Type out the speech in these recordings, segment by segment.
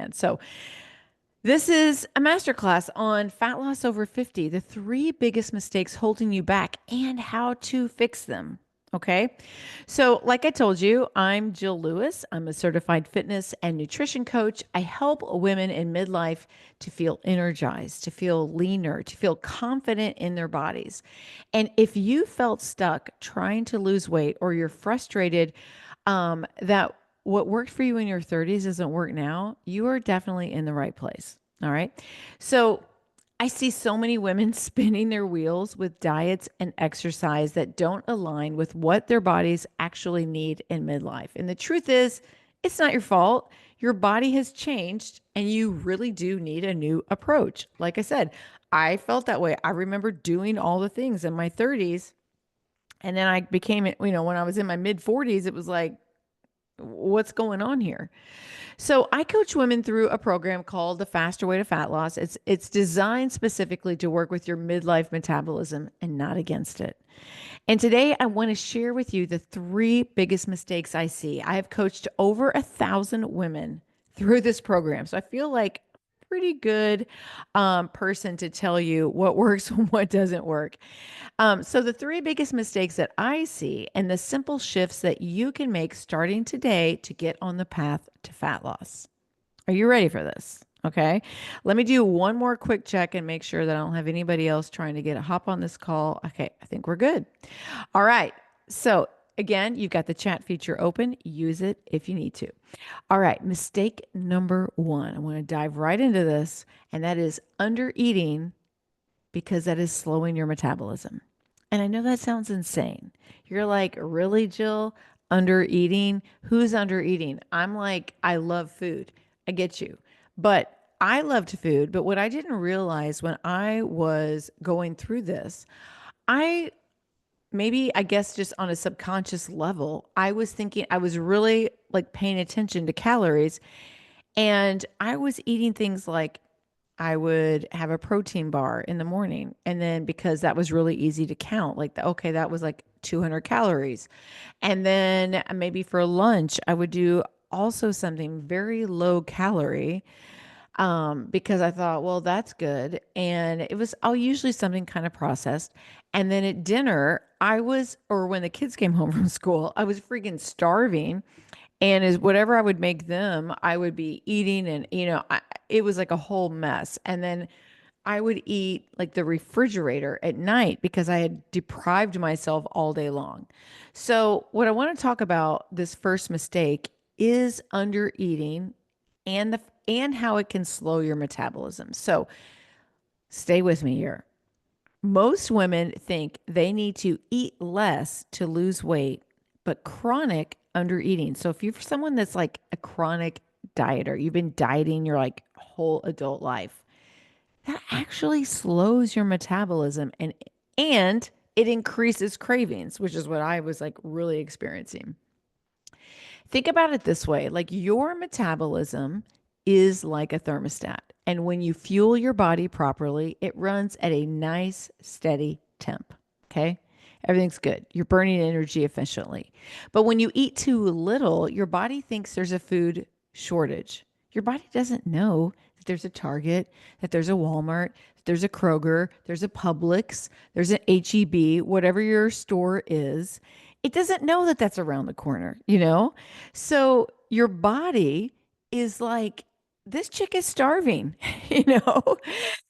can. So this is a masterclass on fat loss over 50, the three biggest mistakes holding you back and how to fix them. Okay. So, like I told you, I'm Jill Lewis. I'm a certified fitness and nutrition coach. I help women in midlife to feel energized, to feel leaner, to feel confident in their bodies. And if you felt stuck trying to lose weight or you're frustrated that what worked for you in your 30s doesn't work now, you are definitely in the right place. All right. So I see so many women spinning their wheels with diets and exercise that don't align with what their bodies actually need in midlife. And the truth is, it's not your fault. Your body has changed and you really do need a new approach. Like I said, I felt that way. I remember doing all the things in my 30s. And then I became, when I was in my mid 40s, it was like, what's going on here? So I coach women through a program called the Faster Way to Fat Loss. It's designed specifically to work with your midlife metabolism and not against it. And today I want to share with you the three biggest mistakes I see. I have coached over 1,000 women through this program. So I feel like a pretty good person to tell you what works and what doesn't work. So the three biggest mistakes that I see and the simple shifts that you can make starting today to get on the path to fat loss. Are you ready for this? Okay. Let me do one more quick check and make sure that I don't have anybody else trying to get a hop on this call. Okay. I think we're good. All right. So again, you've got the chat feature open. Use it if you need to. All right. Mistake number one. I want to dive right into this, and that is under eating because that is slowing your metabolism. And I know that sounds insane. You're like, really, Jill? Under eating? Who's under eating? I'm like, I love food. I get you. But I loved food. But what I didn't realize when I was going through this, I maybe, I guess, just on a subconscious level, I was thinking, I was really like paying attention to calories. And I was eating things like I would have a protein bar in the morning. And then because that was really easy to count, like, okay, that was like 200 calories. And then maybe for lunch, I would do also something very low calorie because I thought, well, that's good. And it was all usually something kind of processed. And then at dinner, or when the kids came home from school, I was freaking starving. And is whatever I would make them, I would be eating, and it was like a whole mess. And then I would eat like the refrigerator at night because I had deprived myself all day long. So, what I want to talk about this first mistake is under eating and how it can slow your metabolism. So, stay with me here. Most women think they need to eat less to lose weight, but chronic under eating. So if you're someone that's like a chronic dieter, you've been dieting your like whole adult life, that actually slows your metabolism and it increases cravings, which is what I was like really experiencing. Think about it this way, like your metabolism is like a thermostat. And when you fuel your body properly, it runs at a nice, steady temp. Okay. Everything's good. You're burning energy efficiently. But when you eat too little, your body thinks there's a food shortage. Your body doesn't know that there's a Target, that there's a Walmart, that there's a Kroger, there's a Publix, there's an HEB, whatever your store is. It doesn't know that that's around the corner. So your body is like, this chick is starving, you know?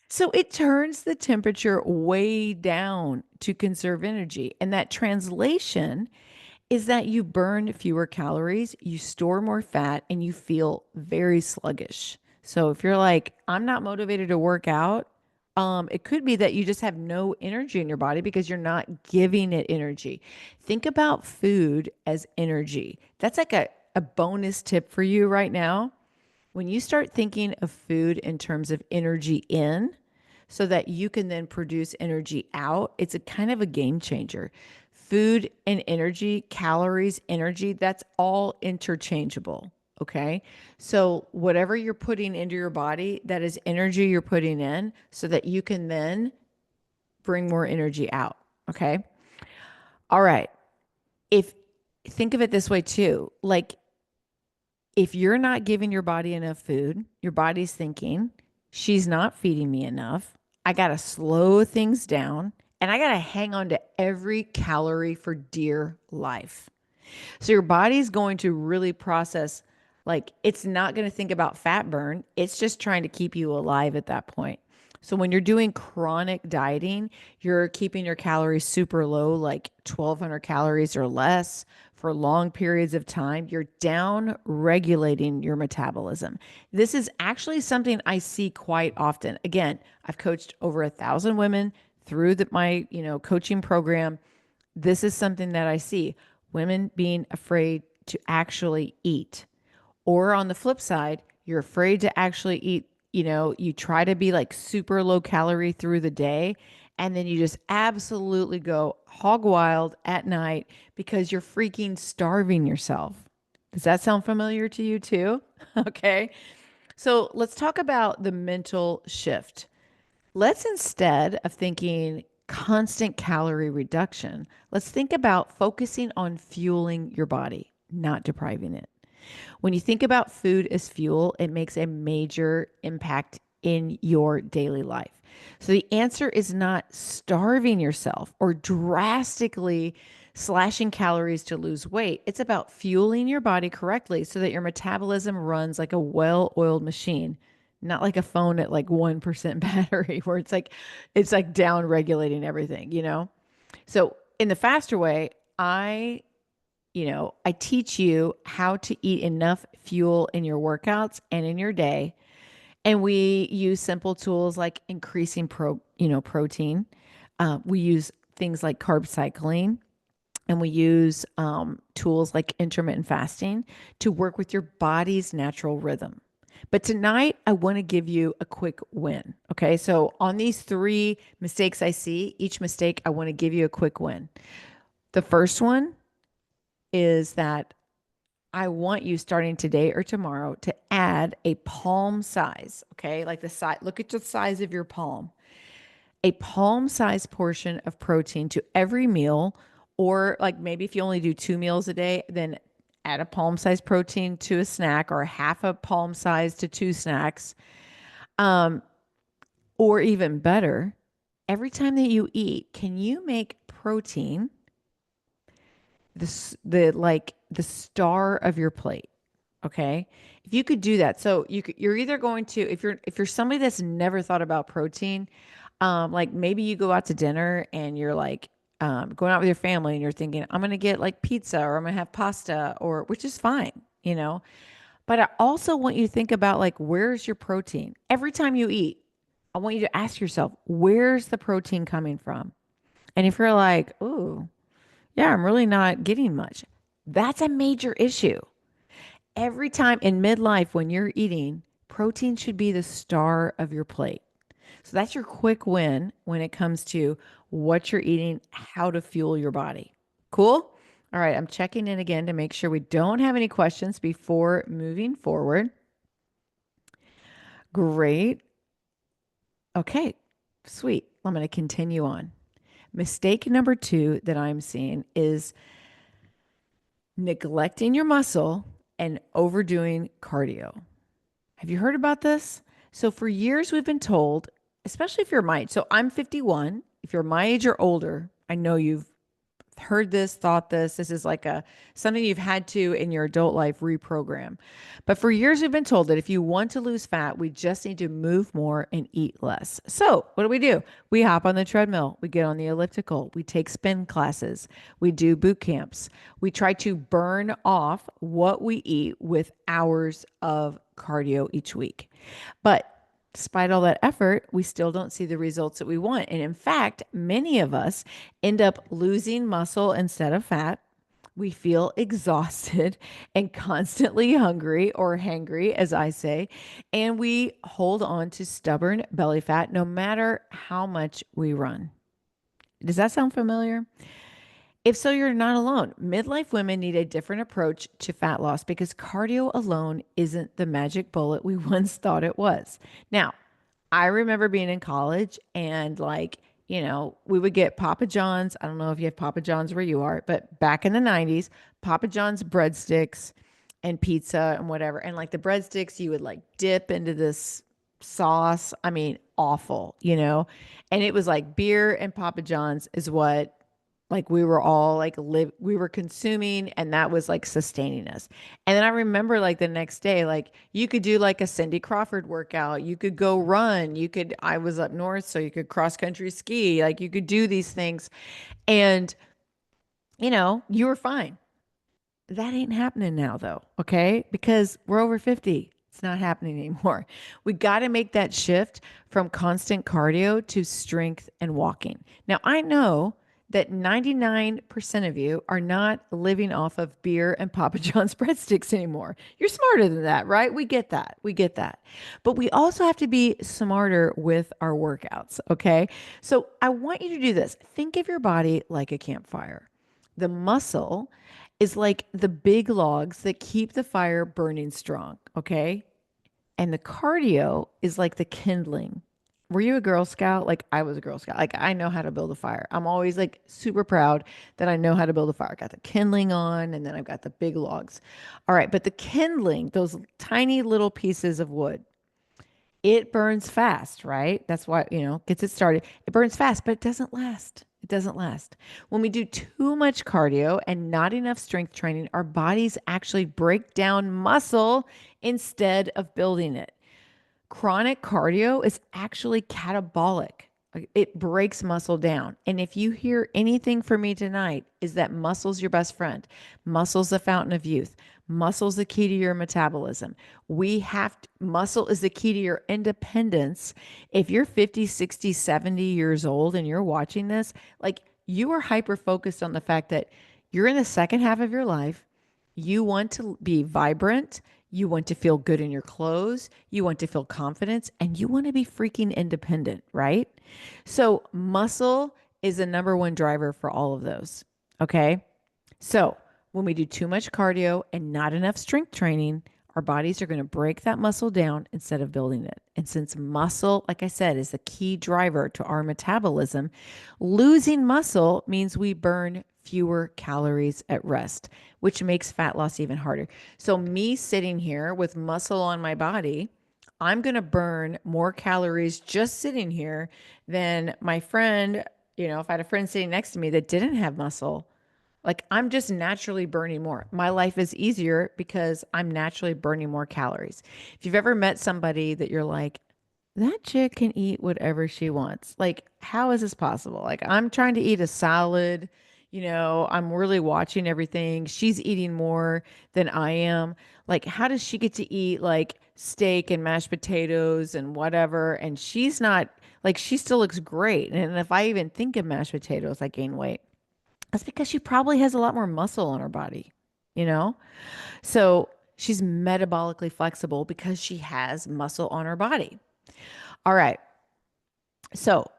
So it turns the temperature way down to conserve energy. And that translation is that you burn fewer calories, you store more fat, and you feel very sluggish. So if you're like, I'm not motivated to work out, it could be that you just have no energy in your body because you're not giving it energy. Think about food as energy. That's like a bonus tip for you right now. When you start thinking of food in terms of energy in, so that you can then produce energy out, it's a kind of a game changer. Food and energy, calories, energy, that's all interchangeable. Okay. So whatever you're putting into your body, that is energy you're putting in so that you can then bring more energy out. Okay. All right. If think of it this way too, like If you're not giving your body enough food, your body's thinking, she's not feeding me enough. I got to slow things down and I got to hang on to every calorie for dear life. So your body's going to really process, like, it's not going to think about fat burn. It's just trying to keep you alive at that point. So when you're doing chronic dieting, you're keeping your calories super low, like 1,200 calories or less for long periods of time. You're down regulating your metabolism. This is actually something I see quite often. Again, I've coached over 1,000 women through my, coaching program. This is something that I see, women being afraid to actually eat. Or on the flip side, you're afraid to actually eat. You try to be like super low calorie through the day, and then you just absolutely go hog wild at night because you're freaking starving yourself. Does that sound familiar to you too? Okay. So let's talk about the mental shift. Let's, instead of thinking constant calorie reduction, let's think about focusing on fueling your body, not depriving it. When you think about food as fuel, it makes a major impact in your daily life. So the answer is not starving yourself or drastically slashing calories to lose weight. It's about fueling your body correctly so that your metabolism runs like a well-oiled machine, not like a phone at like 1% battery where it's like down regulating everything. So in the faster way, I teach you how to eat enough fuel in your workouts and in your day. And we use simple tools like increasing protein. We use things like carb cycling, and we use tools like intermittent fasting to work with your body's natural rhythm. But tonight, I want to give you a quick win. Okay. So, on these three mistakes I see, each mistake, I want to give you a quick win. The first one is that I want you, starting today or tomorrow, to add a palm size, okay? Like the size, look at the size of your palm. A palm size portion of protein to every meal, or like maybe if you only do 2 meals a day, then add a palm size protein to a snack, or half a palm size to two snacks. Um, or even better, every time that you eat, can you make protein the star of your plate? Okay. If you could do that. So you're either going to, if you're somebody that's never thought about protein, like maybe you go out to dinner and you're like, going out with your family and you're thinking, I'm going to get like pizza, or I'm going to have pasta, or which is fine. But I also want you to think about, like, where's your protein? Every time you eat, I want you to ask yourself, where's the protein coming from? And if you're like, ooh, yeah, I'm really not getting much, that's a major issue. Every time in midlife when you're eating, protein should be the star of your plate. So that's your quick win when it comes to what you're eating, how to fuel your body. Cool? All right, I'm checking in again to make sure we don't have any questions before moving forward. Great. Okay, sweet. I'm going to continue on. Mistake number two that I'm seeing is neglecting your muscle and overdoing cardio. Have you heard about this? So for years we've been told, especially if you're my age. So I'm 51. If you're my age or older, I know you've heard this, thought this. This is like a something you've had to in your adult life reprogram. But for years we've been told that if you want to lose fat, we just need to move more and eat less. So what do? We hop on the treadmill, we get on the elliptical, we take spin classes, we do boot camps. We try to burn off what we eat with hours of cardio each week. But despite all that effort, we still don't see the results that we want. And in fact, many of us end up losing muscle instead of fat. We feel exhausted and constantly hungry, or hangry, as I say, and we hold on to stubborn belly fat no matter how much we run. Does that sound familiar? If so, you're not alone. Midlife women need a different approach to fat loss because cardio alone isn't the magic bullet we once thought it was. Now, I remember being in college and, like, we would get Papa John's. I don't know if you have Papa John's where you are, but back in the 90s, Papa John's breadsticks, and pizza and whatever. And like the breadsticks, you would like dip into this sauce. I mean, awful, you know? And it was like beer and Papa John's is what like we were all like we were consuming, and that was like sustaining us. And then I remember like the next day, like you could do like a Cindy Crawford workout, you could go run, you could, I was up north, so you could cross country ski, like you could do these things, and you were fine. That ain't happening now, though, okay? Because we're over 50. It's not happening anymore. We got to make that shift from constant cardio to strength and walking. Now, I know that 99% of you are not living off of beer and Papa John's breadsticks anymore. You're smarter than that, right? We get that. We get that. But we also have to be smarter with our workouts, okay? So I want you to do this. Think of your body like a campfire. The muscle is like the big logs that keep the fire burning strong, okay? And the cardio is like the kindling. Were you a Girl Scout? Like I was a Girl Scout. Like I know how to build a fire. I'm always like super proud that I know how to build a fire. I got the kindling on, and then I've got the big logs. All right, but the kindling, those tiny little pieces of wood, it burns fast, right? That's why, gets it started. It burns fast, but it doesn't last. It doesn't last. When we do too much cardio and not enough strength training, our bodies actually break down muscle instead of building it. Chronic cardio is actually catabolic. Like, it breaks muscle down. And if you hear anything from me tonight, is that muscle's your best friend. Muscle's the fountain of youth. Muscle's the key to your metabolism. Muscle is the key to your independence. If you're 50, 60, 70 years old and you're watching this, like you are hyper focused on the fact that you're in the second half of your life. You want to be vibrant. You want to feel good in your clothes. You want to feel confidence, and you want to be freaking independent, right? So, muscle is the number one driver for all of those. Okay. So, when we do too much cardio and not enough strength training, our bodies are going to break that muscle down instead of building it. And since muscle, like I said, is the key driver to our metabolism, losing muscle means we burn fewer calories at rest, which makes fat loss even harder. So, me sitting here with muscle on my body, I'm going to burn more calories just sitting here than my friend. If I had a friend sitting next to me that didn't have muscle, like I'm just naturally burning more. My life is easier because I'm naturally burning more calories. If you've ever met somebody that you're like, that chick can eat whatever she wants. Like, how is this possible? Like, I'm trying to eat a salad, I'm really watching everything. She's eating more than I am. Like, how does she get to eat like steak and mashed potatoes and whatever? And she's not like, she still looks great. And if I even think of mashed potatoes, I gain weight. That's because she probably has a lot more muscle on her body, you know? So she's metabolically flexible because she has muscle on her body. All right. So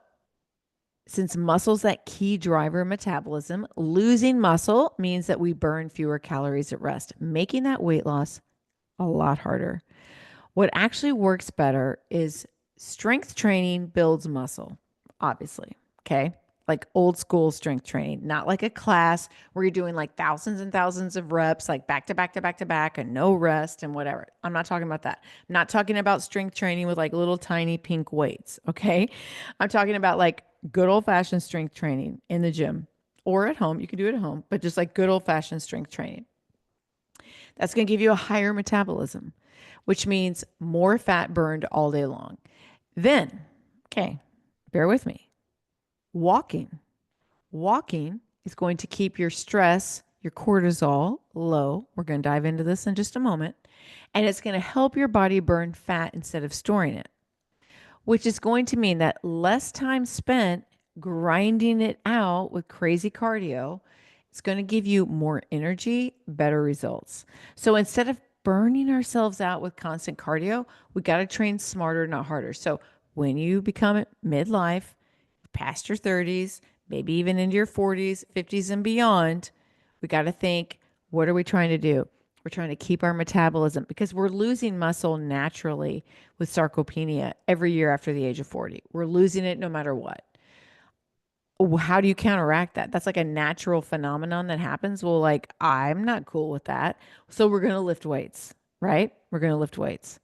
since muscle's that key driver of metabolism, losing muscle means that we burn fewer calories at rest, making that weight loss a lot harder. What actually works better is strength training builds muscle, obviously. Okay. Like old school strength training, not like a class where you're doing like thousands and thousands of reps, like back to back to back to back and no rest and whatever. I'm not talking about that. I'm not talking about strength training with like little tiny pink weights. Okay. I'm talking about like good old fashioned strength training in the gym or at home. You can do it at home, but just like good old fashioned strength training. That's going to give you a higher metabolism, which means more fat burned all day long. Then, okay, bear with me. Walking. Walking is going to keep your stress, your cortisol low. We're going to dive into this in just a moment. And it's going to help your body burn fat instead of storing it, which is going to mean that less time spent grinding it out with crazy cardio. It's going to give you more energy, better results. So instead of burning ourselves out with constant cardio, we got to train smarter, not harder. So when you become midlife, past your 30s, maybe even into your 40s, 50s, and beyond, we got to think, what are we trying to do? We're trying to keep our metabolism because we're losing muscle naturally with sarcopenia every year after the age of 40. We're losing it no matter what. how do you counteract that? That's like a natural phenomenon that happens. Well, like, I'm not cool with that. So we're going to lift weights, right? We're going to lift weights.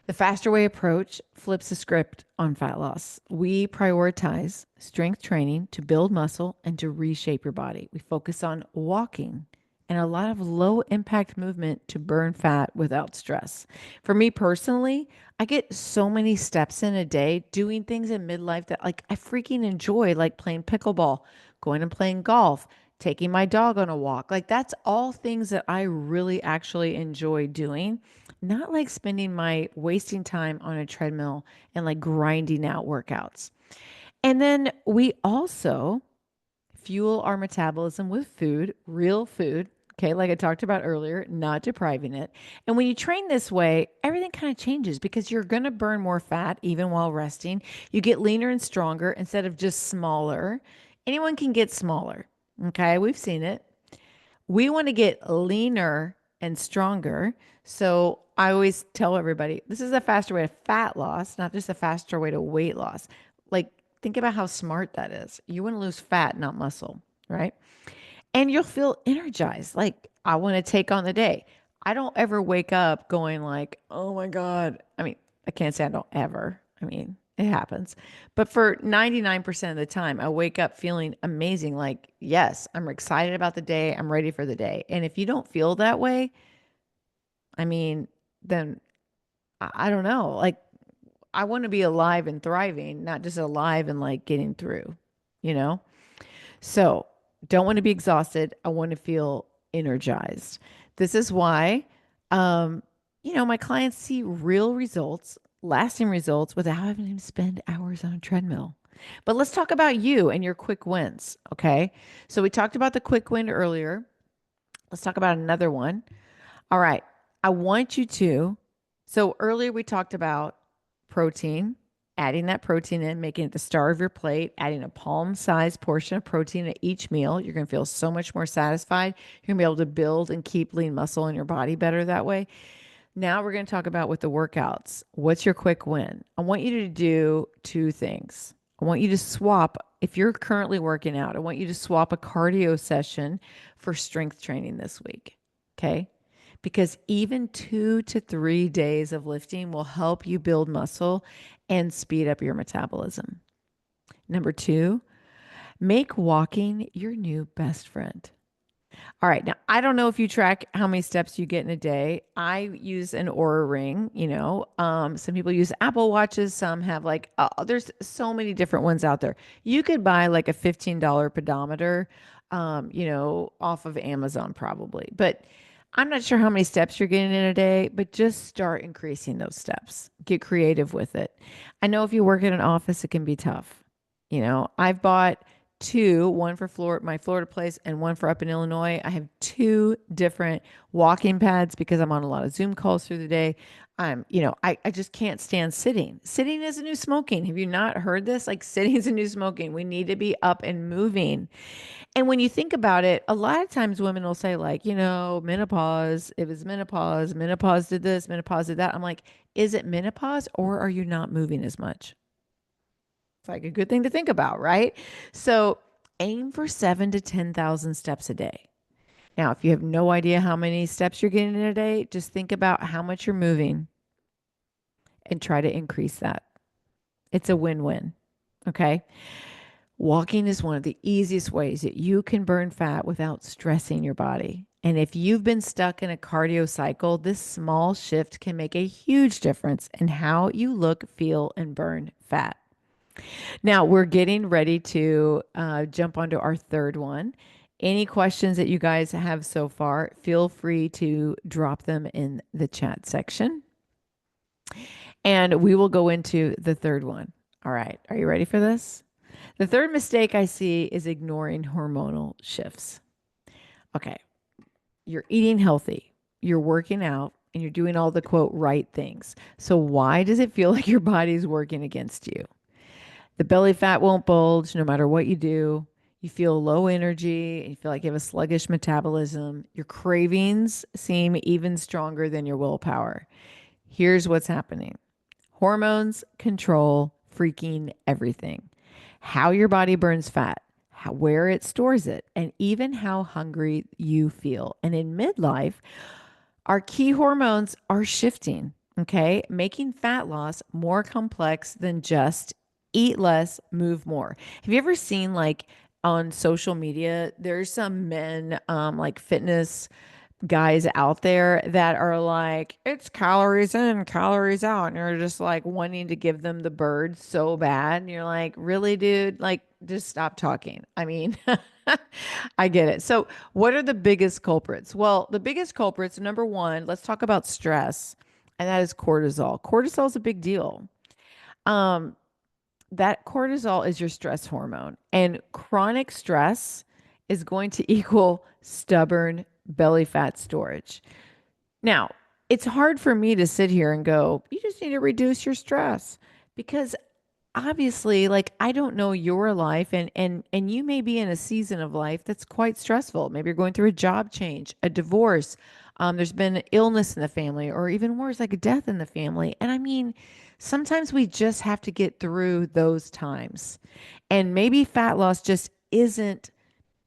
The faster way approach flips the script on fat loss. We prioritize strength training to build muscle and to reshape your body. We focus on walking and a lot of low impact movement to burn fat without stress. For me personally, I get so many steps in a day doing things in midlife that like I freaking enjoy, like playing pickleball, going and playing golf, taking my dog on a walk. Like that's all things that I really actually enjoy doing, not like spending my wasting time on a treadmill and like grinding out workouts. And then we also fuel our metabolism with food, real food. Okay, like I talked about earlier, not depriving it. And when you train this way, everything kind of changes because you're going to burn more fat even while resting. You get leaner and stronger instead of just smaller. Anyone can get smaller. Okay, we've seen it. We want to get leaner and stronger. So I always tell everybody this is a faster way to fat loss, not just a faster way to weight loss. Like, think about how smart that is. You want to lose fat, not muscle, right? And you'll feel energized. Like, I want to take on the day. I don't ever wake up going like, oh my God. I mean, I can't say I don't ever. I mean, it happens. But for 99% of the time, I wake up feeling amazing. Like, yes, I'm excited about the day. I'm ready for the day. And if you don't feel that way, I mean, then I don't know. Like, I want to be alive and thriving, not just alive and like getting through, you know? So, don't want to be exhausted. I want to feel energized. This is why, um, my clients see real results, lasting results without having to spend hours on a treadmill. But let's talk about you and your quick wins. Okay. So, we talked about the quick win earlier. Let's talk about another one. All right. I want you to. So earlier we talked about protein, adding that protein in, making it the star of your plate, adding a palm sized portion of protein at each meal. You're going to feel so much more satisfied. You're going to be able to build and keep lean muscle in your body better that way. Now we're going to talk about with the workouts. What's your quick win? I want you to do two things. I want you to swap, if you're currently working out, I want you to swap a cardio session for strength training this week. Okay. Because even 2 to 3 days of lifting will help you build muscle and speed up your metabolism. Number two, make walking your new best friend. All right. Now, I don't know if you track how many steps you get in a day. I use an Aura ring, some people use Apple watches, some have like there's so many different ones out there. You could buy like a $15 pedometer off of Amazon probably. But I'm not sure how many steps you're getting in a day, but just start increasing those steps. Get creative with it. I know if you work in an office, it can be tough. I've bought two, one for my Florida place and one for up in Illinois. I have two different walking pads because I'm on a lot of Zoom calls through the day. I just can't stand sitting. Sitting is a new smoking. Have you not heard this? Like sitting is a new smoking. We need to be up and moving. And when you think about it, a lot of times women will say like, menopause, it was menopause did this, menopause did that. I'm like, is it menopause or are you not moving as much? It's like a good thing to think about, right? So aim for 7 to 10,000 steps a day. Now, if you have no idea how many steps you're getting in a day, just think about how much you're moving and try to increase that. It's a win-win. Okay. Walking is one of the easiest ways that you can burn fat without stressing your body. And if you've been stuck in a cardio cycle, this small shift can make a huge difference in how you look, feel, and burn fat. Now we're getting ready to jump onto our third one. Any questions that you guys have so far, feel free to drop them in the chat section. And we will go into the third one. All right. Are you ready for this? The third mistake I see is ignoring hormonal shifts. Okay. You're eating healthy, you're working out, and you're doing all the quote right things. So why does it feel like your body's working against you? The belly fat won't bulge no matter what you do. You feel low energy and you feel like you have a sluggish metabolism. Your cravings seem even stronger than your willpower. Here's what's happening. Hormones control freaking everything. how your body burns fat, where it stores it, and even how hungry you feel. And in midlife, our key hormones are shifting, okay, making fat loss more complex than just eat less, move more. Have you ever seen like on social media, there's some men, like fitness guys out there that are like, it's calories in, calories out. And you're just like wanting to give them the bird so bad. And you're like, really, dude? Like, just stop talking. I mean, I get it. So, what are the biggest culprits? Well, the biggest culprits, number one, let's talk about stress, and that is cortisol. Cortisol is a big deal. Um, that cortisol is your stress hormone, and chronic stress is going to equal stubborn belly fat storage. Now, it's hard for me to sit here and go, you just need to reduce your stress because obviously like I don't know your life and you may be in a season of life that's quite stressful. Maybe you're going through a job change, a divorce. There's been illness in the family or even worse, like a death in the family. And I mean, sometimes we just have to get through those times. And maybe fat loss just isn't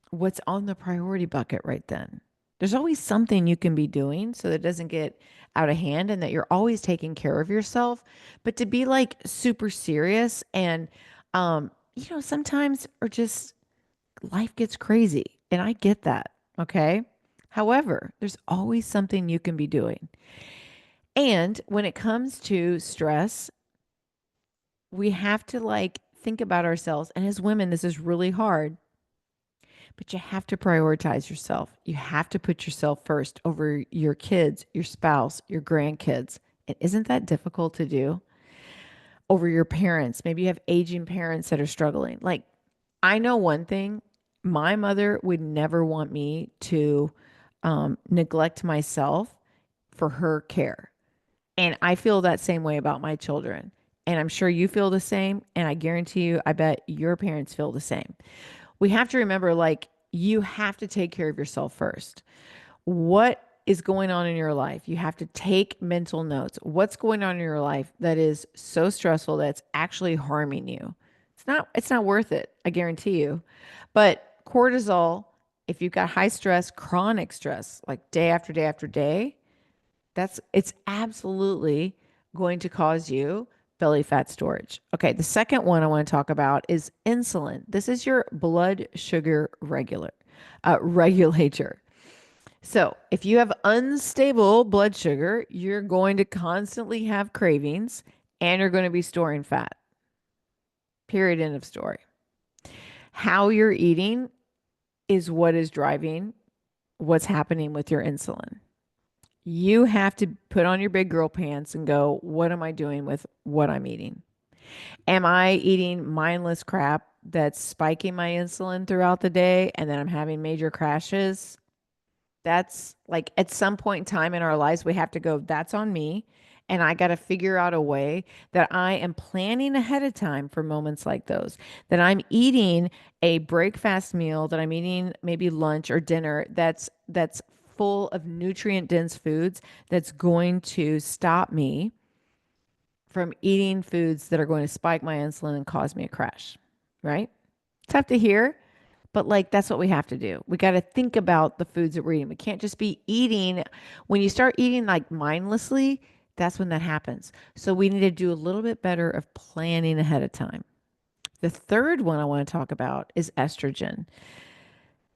what's on the priority bucket right then. There's always something you can be doing so that it doesn't get out of hand and that you're always taking care of yourself. But to be like super serious and, sometimes or just life gets crazy. And I get that. Okay. However, there's always something you can be doing. And when it comes to stress, we have to like think about ourselves. And as women, this is really hard. But you have to prioritize yourself. You have to put yourself first over your kids, your spouse, your grandkids. And isn't that difficult to do? Over your parents. Maybe you have aging parents that are struggling. Like, I know one thing my mother would never want me to neglect myself for her care. And I feel that same way about my children. And I'm sure you feel the same. And I guarantee you, I bet your parents feel the same. We have to remember like you have to take care of yourself first. What is going on in your life? You have to take mental notes. What's going on in your life that is so stressful that's actually harming you? It's not worth it, I guarantee you. But cortisol, if you've got high stress, chronic stress, like day after day after day, it's absolutely going to cause you belly fat storage. Okay, the second one I want to talk about is insulin. This is your blood sugar regulator. So, if you have unstable blood sugar, you're going to constantly have cravings and you're going to be storing fat. Period. End of story. How you're eating is what is driving what's happening with your insulin. You have to put on your big girl pants and go, what am I doing with what I'm eating? Am I eating mindless crap that's spiking my insulin throughout the day and then I'm having major crashes? That's like at some point in time in our lives, we have to go, that's on me. And I got to figure out a way that I am planning ahead of time for moments like those, that I'm eating a break fast meal, that I'm eating maybe lunch or dinner that's full of nutrient dense foods that's going to stop me from eating foods that are going to spike my insulin and cause me a crash. Right? Tough to hear, but like that's what we have to do. We got to think about the foods that we're eating. We can't just be eating. When you start eating like mindlessly, that's when that happens. So we need to do a little bit better of planning ahead of time. The third one I want to talk about is estrogen.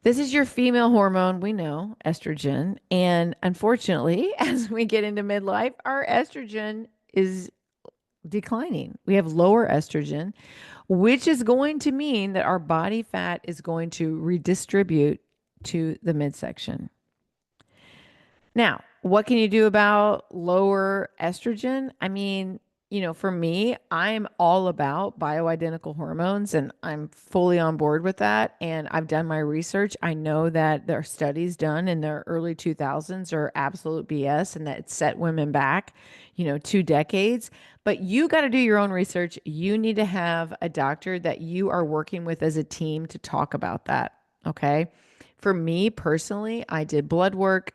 This is your female hormone. We know estrogen. And unfortunately, as we get into midlife, our estrogen is declining. We have lower estrogen, which is going to mean that our body fat is going to redistribute to the midsection. Now, what can you do about lower estrogen? I mean, for me, I'm all about bioidentical hormones and I'm fully on board with that. And I've done my research. I know that there are studies done in the early 2000s are absolute BS and that it set women back, 2 decades. But you got to do your own research. You need to have a doctor that you are working with as a team to talk about that. Okay. For me personally, I did blood work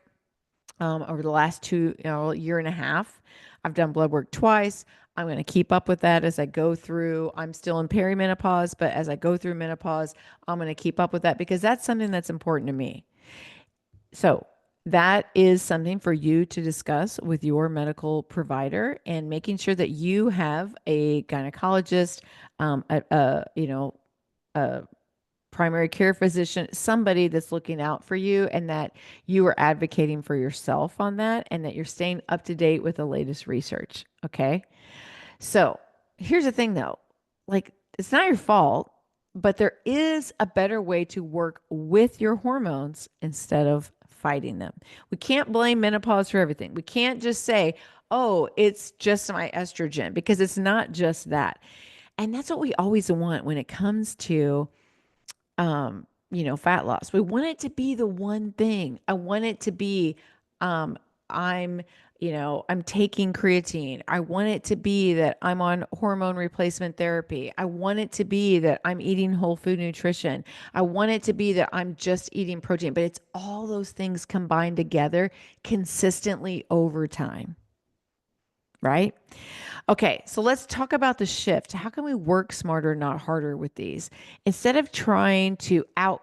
over the last year and a half. I've done blood work twice. I'm going to keep up with that as I go through. I'm still in perimenopause, but as I go through menopause, I'm going to keep up with that because that's something that's important to me. So, that is something for you to discuss with your medical provider and making sure that you have a gynecologist, a primary care physician, somebody that's looking out for you and that you are advocating for yourself on that and that you're staying up to date with the latest research. Okay. So here's the thing though, like it's not your fault, but there is a better way to work with your hormones instead of fighting them. We can't blame menopause for everything. We can't just say, oh, it's just my estrogen because it's not just that. And that's what we always want when it comes to fat loss. We want it to be the one thing. I want it to be, um, I'm, I'm taking creatine. I want it to be that I'm on hormone replacement therapy. I want it to be that I'm eating whole food nutrition. I want it to be that I'm just eating protein, but it's all those things combined together consistently over time, right? Okay, so let's talk about the shift. How can we work smarter, not harder with these? Instead of trying to out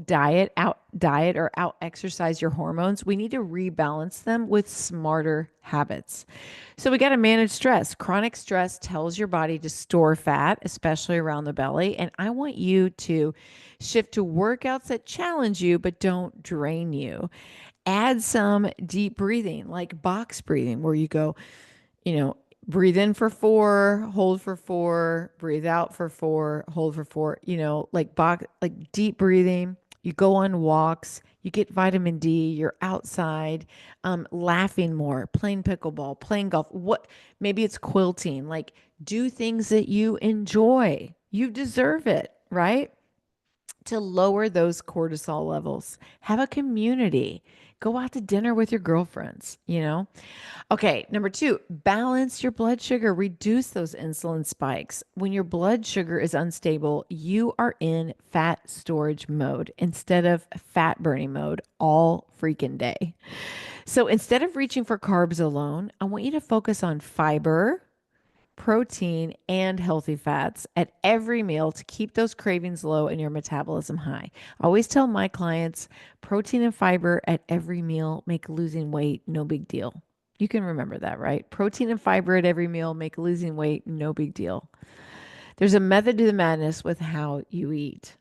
diet or out exercise your hormones, we need to rebalance them with smarter habits. So we got to manage stress. Chronic stress tells your body to store fat, especially around the belly. And I want you to shift to workouts that challenge you but don't drain you. Add some deep breathing, like box breathing, where you go, you know, breathe in for 4, hold for 4, breathe out for 4, hold for 4, like like deep breathing. You go on walks, you get vitamin D, you're outside, laughing more, playing pickleball, playing golf. Maybe it's quilting, like do things that you enjoy. You deserve it, right? To lower those cortisol levels. Have a community. Go out to dinner with your girlfriends. Okay, number 2, balance your blood sugar, reduce those insulin spikes. When your blood sugar is unstable, you are in fat storage mode instead of fat burning mode all freaking day. So instead of reaching for carbs alone, I want you to focus on fiber, protein, and healthy fats at every meal to keep those cravings low and your metabolism high. I always tell my clients protein and fiber at every meal make losing weight no big deal. You can remember that, right? Protein and fiber at every meal make losing weight no big deal. There's a method to the madness with how you eat.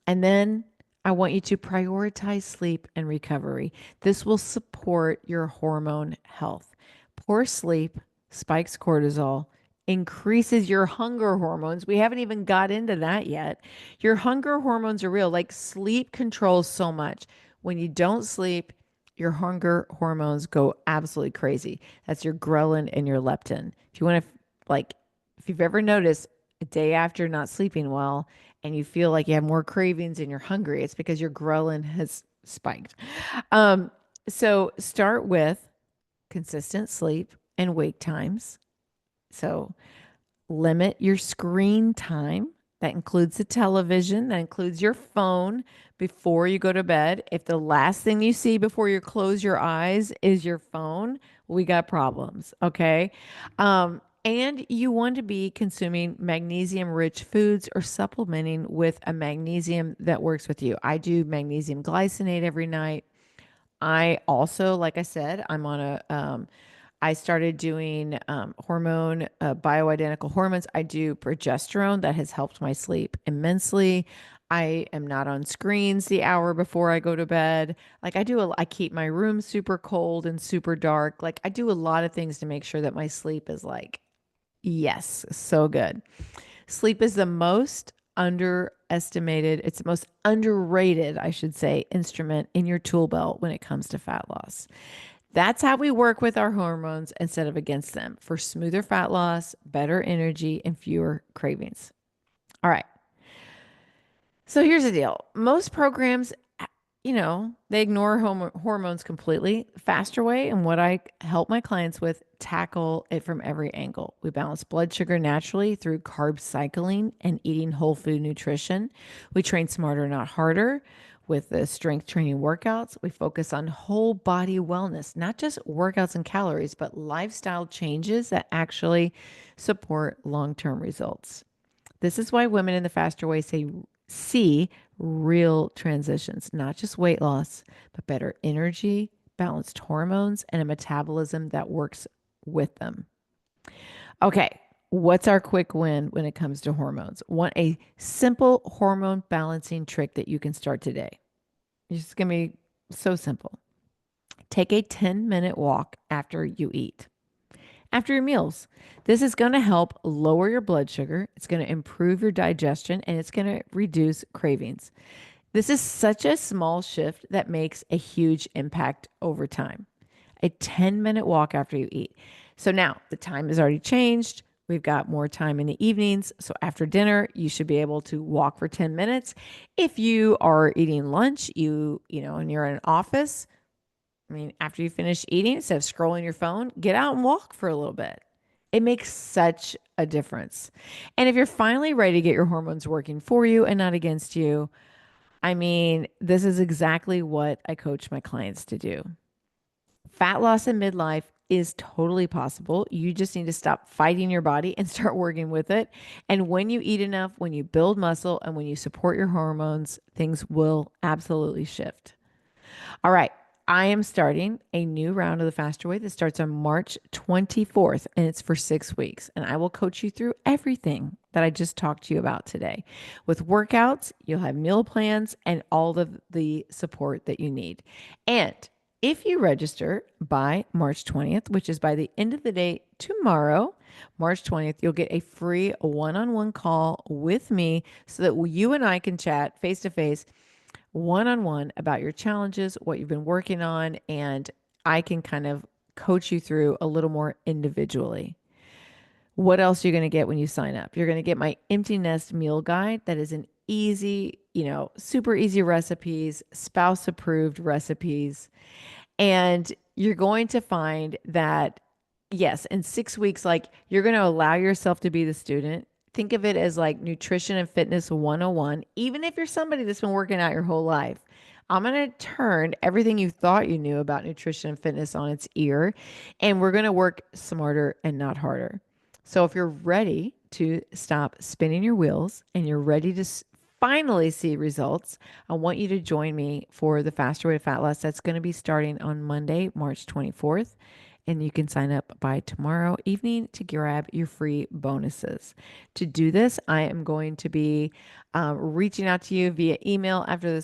And then I want you to prioritize sleep and recovery. This will support your hormone health. Poor sleep spikes cortisol, increases your hunger hormones. We haven't even got into that yet. Your hunger hormones are real. Like sleep controls so much. When you don't sleep, your hunger hormones go absolutely crazy. That's your ghrelin and your leptin. If you want to, like, if you've ever noticed a day after not sleeping well and you feel like you have more cravings and you're hungry, it's because your ghrelin has spiked. Um, so start with consistent sleep and wake times. So limit your screen time. That includes the television, that includes your phone before you go to bed. If the last thing you see before you close your eyes is your phone, we got problems, okay? And you want to be consuming magnesium rich foods or supplementing with a magnesium that works with you. I do magnesium glycinate every night. I also, like I said, I started doing hormone, bioidentical hormones. I do progesterone that has helped my sleep immensely. I am not on screens the hour before I go to bed. Like I keep my room super cold and super dark. Like I do a lot of things to make sure that my sleep is like, yes, so good. Sleep is the most underestimated, it's the most underrated, I should say, instrument in your tool belt when it comes to fat loss. That's how we work with our hormones instead of against them for smoother fat loss, better energy, and fewer cravings. All right. So here's the deal. Most programs, they ignore hormones completely. Faster way, and what I help my clients with, tackle it from every angle. We balance blood sugar naturally through carb cycling and eating whole food nutrition. We train smarter, not harder with the strength training workouts. We focus on whole body wellness, not just workouts and calories, but lifestyle changes that actually support long term results. This is why women in the faster way see real transitions, not just weight loss, but better energy, balanced hormones, and a metabolism that works with them. Okay, what's our quick win when it comes to hormones? Want a simple hormone balancing trick that you can start today. It's just going to be so simple. Take a 10-minute walk after you eat, after your meals. This is going to help lower your blood sugar. It's going to improve your digestion and it's going to reduce cravings. This is such a small shift that makes a huge impact over time. A 10-minute walk after you eat. So now the time has already changed. We've got more time in the evenings. So after dinner, you should be able to walk for 10 minutes. If you are eating lunch, and you're in an office, I mean, after you finish eating, instead of scrolling your phone, get out and walk for a little bit. It makes such a difference. And if you're finally ready to get your hormones working for you and not against you, I mean, this is exactly what I coach my clients to do. Fat loss in midlife is totally possible. You just need to stop fighting your body and start working with it. And when you eat enough, when you build muscle, and when you support your hormones, things will absolutely shift. All right. I am starting a new round of the Faster Way that starts on March 24th, and it's for 6 weeks. And I will coach you through everything that I just talked to you about today. With workouts, you'll have meal plans and all of the support that you need. And if you register by March 20th, which is by the end of the day tomorrow, March 20th, you'll get a free one-on-one call with me so that you and I can chat face to face, one on one, about your challenges, what you've been working on, and I can kind of coach you through a little more individually. What else are you going to get when you sign up? You're going to get my empty nest meal guide that is an easy, super easy recipes, spouse approved recipes. And you're going to find that, yes, in 6 weeks, like you're going to allow yourself to be the student. Think of it as like nutrition and fitness 101. Even if you're somebody that's been working out your whole life, I'm going to turn everything you thought you knew about nutrition and fitness on its ear, and we're going to work smarter and not harder. So if you're ready to stop spinning your wheels and you're ready to finally see results, I want you to join me for the Faster Way to Fat Loss. That's going to be starting on Monday, March 24th. And you can sign up by tomorrow evening to grab your free bonuses. To do this, I am going to be reaching out to you via email after this